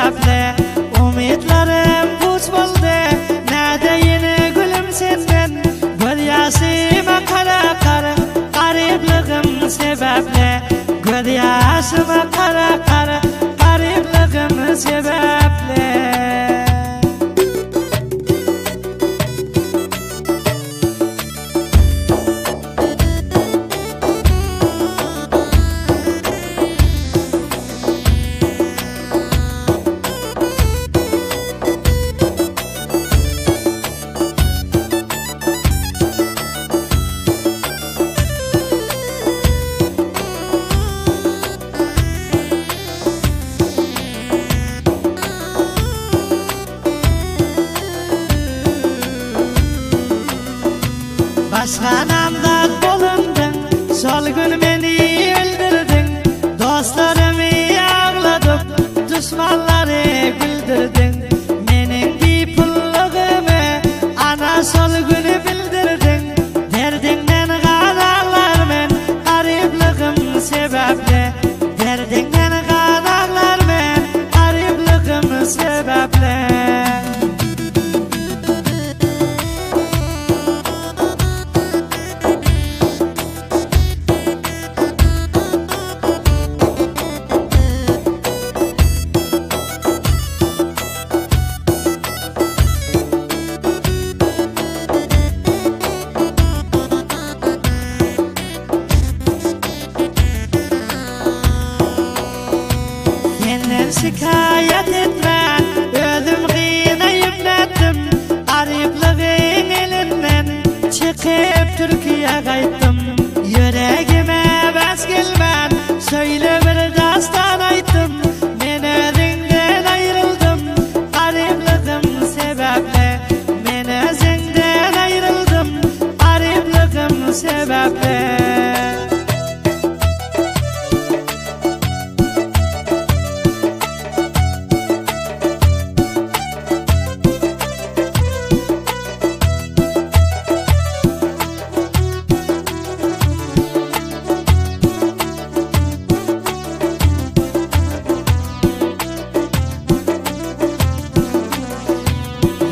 sebeple umidlerim puç buldu. Nedeyin gülüm senden göl yaşıma kara kara, garibliğim sebeple göl yaşıma kara kara, garibliğim sebeple. Başka namzat bulundun, sol gün beni öldürdün. Dostlarımı ağladıp, düşmanları güldürdün. Menin dipulluğumu ana sol günü bildirdin. Derdinden kanarlar men, garibliğim sebeple. Derdinden kanarlar men, garibliğim sebeple. Şikayet etme, ölüm kıynayıp nettim. Garibliğin elinden çıkıp Türkiye kayttım. Yüreğime bes gelmen, söyle bir dastan ayttım. Men özünden ayrıldım, garibliğim sebeple. Men özünden ayrıldım, garibliğim sebeple.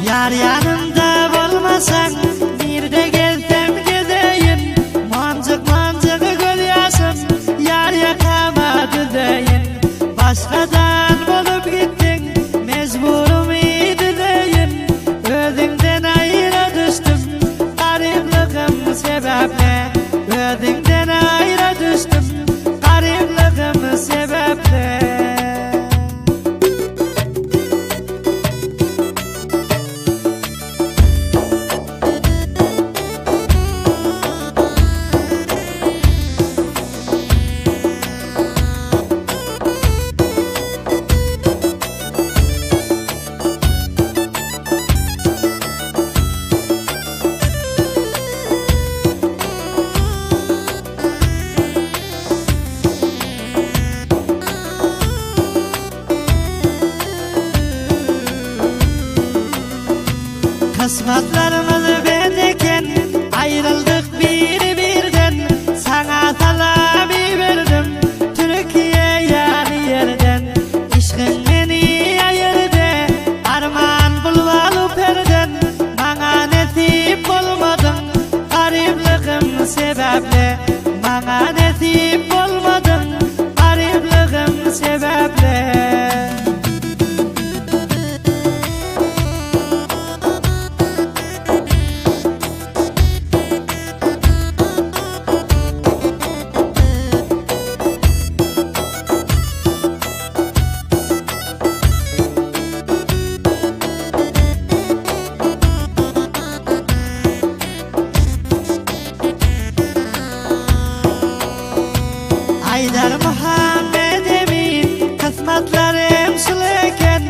Yar yanımda olmasan, bir de gelsem gideyim. Mancık mancık göl yaşım, yar yakama düzeyin. Başkadan bulup gittin, mecburum iyiydi deyin. Özünden ayrı düştüm, garibliğim sebeple. Özünden ayrı düştüm, garibliğim sebeple. Kısmetlerimiz bendeken, ayrıldık birden. Sana salamı verdim, Türkiye yani yerden. İşkın beni ayırdı, arman bulvalı perden. Bana nasip olmadın, garibliğim sebeple. Bana nasip olmadın, garibliğim sebeple. Haydar Muhammed Emin, kısmetlerim süleken.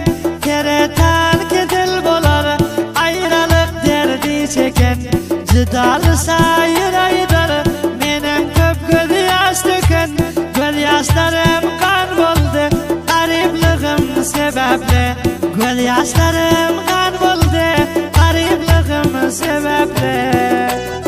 Keretan ketil bolar, ayrılık derdi çeken. Cidalı sayır Haydar, menen köp göz yaş döken. Göz yaşlarım kan buldu, garibliğim sebeple. Göz yaşlarım kan buldu, garibliğim sebeple.